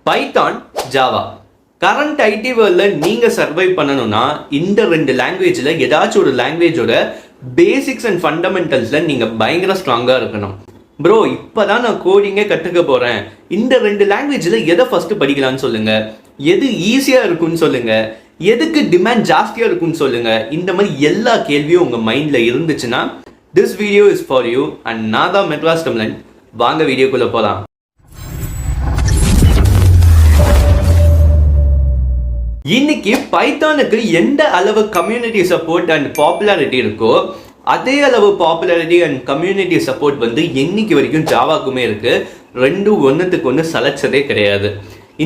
Python, Java. Current ID வேர்ல்டில் நீங்கள் survive பண்ணணும்னா இந்த ரெண்டு லாங்குவேஜில் ஏதாச்சும் ஒரு லாங்குவேஜோட பேசிக்ஸ் அண்ட் ஃபண்டமெண்டல்ஸில் நீங்கள் பயங்கர ஸ்ட்ராங்காக இருக்கணும். ப்ரோ இப்போ தான் நான் கோடிங்கே கற்றுக்க போகிறேன், இந்த ரெண்டு லாங்குவேஜில் எதை ஃபஸ்ட்டு படிக்கலான்னு சொல்லுங்கள், எது ஈஸியாக இருக்குன்னு சொல்லுங்கள், எதுக்கு டிமாண்ட் ஜாஸ்தியாக இருக்குன்னு சொல்லுங்கள். இந்த மாதிரி எல்லா கேள்வியும் உங்கள் மைண்டில் இருந்துச்சுன்னா this video is for you. And நான் தான் மெட்ராஸ் தமிழன். வாங்க வீடியோக்குள்ளே போகலாம். இன்னைக்கு பைத்தானுக்கு எந்த அளவு கம்யூனிட்டி சப்போர்ட் அண்ட் பாப்புலாரிட்டி இருக்கோ அதே அளவு பாப்புலாரிட்டி அண்ட் கம்யூனிட்டி சப்போர்ட் வந்து இன்னைக்கு வரைக்கும் ஜாவாக்குமே இருக்கு. ரெண்டும் ஒன்றுத்துக்கு ஒன்று சலைச்சதே கிடையாது.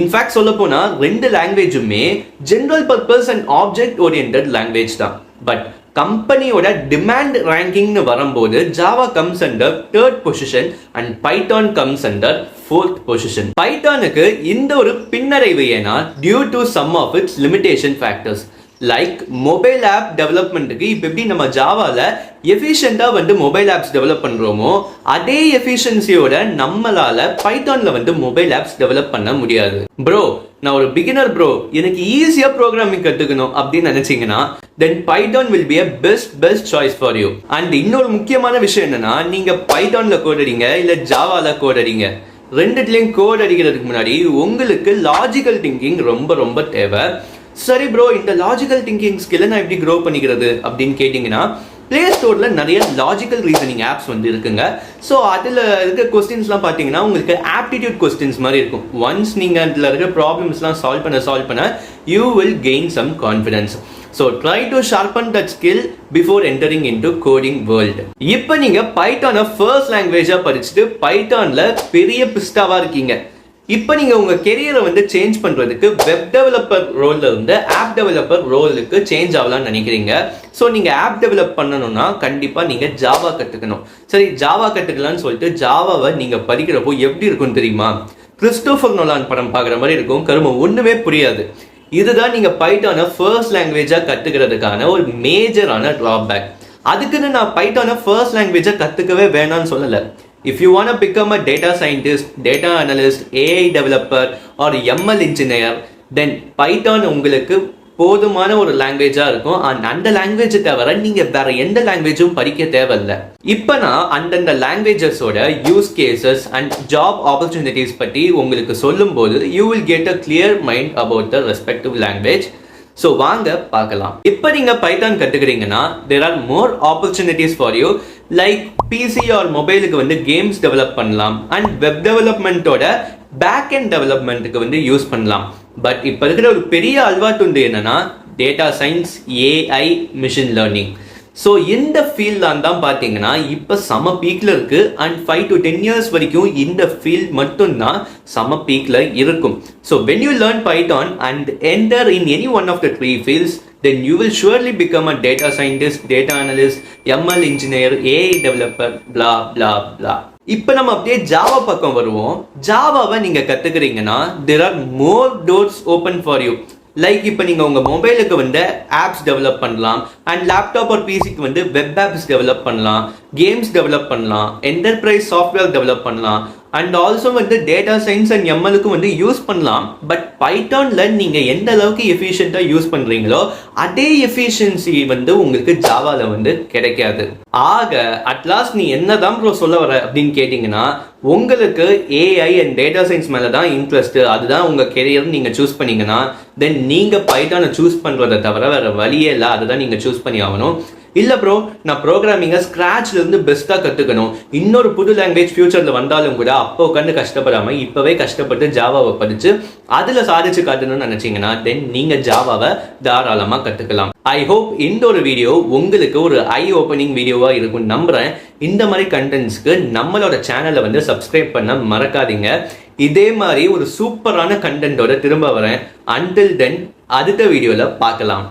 இன்ஃபேக்ட் சொல்ல போனா ரெண்டு லாங்குவேஜுமே general purpose and object oriented language தான். பட் கம்பெனியோட டிமாண்ட் ரேங்கிங்னு வரும்போது Java comes under 3rd position and Python comes under 4th position. பைத்தானுக்கு இந்த ஒரு பின்னடைவு ஏன்னா due to some of its limitation factors. Like mobile app டெவலப்மெண்ட்டுக்கு இப்போ எப்படி நம்ம ஜாவாவில் எஃபிஷியண்டாக வந்து மொபைல் ஆப்ஸ் டெவலப் பண்ணுறோமோ அதே எஃபிஷியன்சியோட நம்மளால் பைத்தானில் வந்து மொபைல் ஆப்ஸ் டெவலப் பண்ண முடியாது. ப்ரோ நான் ஒரு பிகினர் ப்ரோ, எனக்கு ஈஸியாக ப்ரோக்ராமிங் கற்றுக்கணும் அப்படின்னு நினச்சிங்கன்னா then Python will be a best choice for you. And இன்னொரு முக்கியமான விஷயம் என்னன்னா, நீங்கள் பைத்தானில் கோட் அடிங்க இல்லை ஜாவாவில் கோட் அடிங்க, ரெண்டுத்துலேயும் கோட் அடிக்கிறதுக்கு முன்னாடி உங்களுக்கு லாஜிக்கல் திங்கிங் ரொம்ப ரொம்ப தேவை. சரி ப்ரோ, இந்த லாஜிக்கல் திங்கிங் ஸ்கில்லை நான் எப்படி க்ரோ பண்ணிக்கிறது அப்படின்னு கேட்டிங்கன்னா பிளே ஸ்டோரில் நிறைய லாஜிக்கல் ரீசனிங் ஆப்ஸ் வந்து இருக்குங்க. ஸோ அதில் இருக்க கொஸ்டின்ஸ்லாம் பார்த்தீங்கன்னா உங்களுக்கு ஆப்டிடியூட் கொஸ்டின்ஸ் மாதிரி இருக்கும். ஒன்ஸ் நீங்கள் அதில் இருக்க ப்ராப்ளம்ஸ்லாம் சால்வ் பண்ண you will gain some confidence. So try to sharpen that skill before entering into coding world. இப்போ நீங்கள் பைத்தானை ஃபர்ஸ்ட் லாங்குவேஜாக படிச்சுட்டு பைத்தானில் பெரிய பிஸ்டாவாக இருக்கீங்க. இப்போ நீங்கள் உங்கள் கெரியரை வந்து சேஞ்ச் பண்ணுறதுக்கு வெப் டெவலப்பர் ரோலில் இருந்து ஆப் டெவலப்பர் ரோலுக்கு சேஞ்ச் ஆகலாம்னு நினைக்கிறீங்க. ஸோ நீங்கள் ஆப் டெவலப் பண்ணணும்னா கண்டிப்பாக நீங்கள் ஜாவா கற்றுக்கணும். சரி, ஜாவா கற்றுக்கலான்னு சொல்லிட்டு ஜாவாவை நீங்கள் படிக்கிறப்போ எப்படி இருக்குன்னு தெரியுமா? கிறிஸ்டோபர் நோலான் படம் பார்க்குற மாதிரி இருக்கும், கருமம் ஒன்றுமே புரியாது. இதுதான் நீங்கள் பைத்தானை ஃபர்ஸ்ட் லாங்குவேஜாக கற்றுக்கிறதுக்கான ஒரு மேஜரான ட்ராபேக். அதுக்குன்னு நான் பைத்தானை ஃபர்ஸ்ட் லாங்குவேஜாக கற்றுக்கவே வேணான்னு சொல்லலை. If you want to become a data scientist, data analyst, AI developer or ML engineer, then Python உங்களுக்கு போதுமான ஒரு லாங்குவேஜாக இருக்கும். அந்த லாங்குவேஜை தவிர நீங்கள் வேற எந்த லாங்குவேஜும் படிக்க தேவையில்லை. இப்போ நான் அந்தந்த லாங்குவேஜஸோட use cases and job opportunities பற்றி உங்களுக்கு சொல்லும்போது you will get a clear mind about the respective language. So வாங்க பார்க்கலாம். இப்போ நீங்கள் பைத்தான் கற்றுக்கிறீங்கன்னா there are more opportunities for you. Like PC or மொபைலுக்கு வந்து கேம்ஸ் டெவலப் பண்ணலாம் அண்ட் வெப் டெவலப்மெண்ட்டோட பேக் அண்ட் டெவலப்மெண்ட்டுக்கு வந்து யூஸ் பண்ணலாம். பட் இப்போ இருக்கிற ஒரு பெரிய அல்வா துண்டு என்னன்னா data science, AI, machine learning. So இந்த ஃபீல்ட் தான் பார்த்தீங்கன்னா இப்போ செம பீக்கில் இருக்குது. அண்ட் 5 to 10 years வரைக்கும் இந்த ஃபீல்ட் மட்டும்தான் செம பீக்கில் இருக்கும். So when you learn Python and enter in any one of the 3 fields, then you will surely become a data scientist, data analyst, ML engineer, AI developer, blah blah blah. இப்போ நம்ம அப்படியே Java பக்கம் வருவோம். ஜாவாவை நீங்கள் கற்றுக்கிறீங்கன்னா there are more doors open for you. Like இப்போ நீங்கள் உங்கள் மொபைலுக்கு வந்து ஆப்ஸ் டெவலப் பண்ணலாம் அண்ட் லேப்டாப் ஒரு பிசிக்கு வந்து வெப் ஆப்ஸ் டெவலப் பண்ணலாம், கேம்ஸ் டெவலப் பண்ணலாம், என்டர்பிரைஸ் சாஃப்ட்வேர் டெவலப் பண்ணலாம் அண்ட் ஆல்சோ வந்து டேட்டா சயின்ஸ் அண்ட் எம்எலுக்கும் வந்து யூஸ் பண்ணலாம். பட் பைத்தானில் நீங்கள் எந்த அளவுக்கு எஃபிஷியண்ட்டாக யூஸ் பண்ணுறீங்களோ அதே எஃபிஷியன்சி வந்து உங்களுக்கு ஜாவாவில் வந்து கிடைக்காது. ஆக அட்லாஸ்ட் நீ என்னதான் ப்ரோ சொல்ல வர அப்படின்னு கேட்டிங்கன்னா உங்களுக்கு ஏஐ அண்ட் டேட்டா சயின்ஸ் மேலே தான் இன்ட்ரெஸ்ட்டு, அதுதான் உங்கள் கெரியர் நீங்கள் சூஸ் பண்ணிங்கன்னா தென் நீங்கள் பைத்தானை சூஸ் பண்ணுறதை தவிர வேறு வழியே இல்லை, அதுதான் நீங்கள் சூஸ் பண்ணி ஆகணும். இல்லை ப்ரோ நான் ப்ரோக்ராமிங்கை ஸ்க்ராட்ச்லேருந்து பெஸ்ட்டாக கற்றுக்கணும், இன்னொரு புது லாங்குவேஜ் ஃபியூச்சரில் வந்தாலும் கூட அப்போ உட்காந்து கஷ்டப்படாமல் இப்போவே கஷ்டப்பட்டு ஜாவாவை படித்து அதில் சாதிச்சு காட்டணும்னு நினச்சிங்கன்னா தென் நீங்கள் ஜாவாவை தாராளமாக கற்றுக்கலாம். ஐ ஹோப் இந்த ஒரு வீடியோ உங்களுக்கு ஒரு ஐ ஓப்பனிங் வீடியோவாக இருக்கும்னு நம்புகிறேன். இந்த மாதிரி கண்டென்ட்ஸ்க்கு நம்மளோட சேனலை வந்து சப்ஸ்கிரைப் பண்ண மறக்காதீங்க. இதே மாதிரி ஒரு சூப்பரான கண்டென்ட்டோட திரும்ப வரேன். அன்டில் தென் அடுத்த வீடியோவில் பார்க்கலாம்.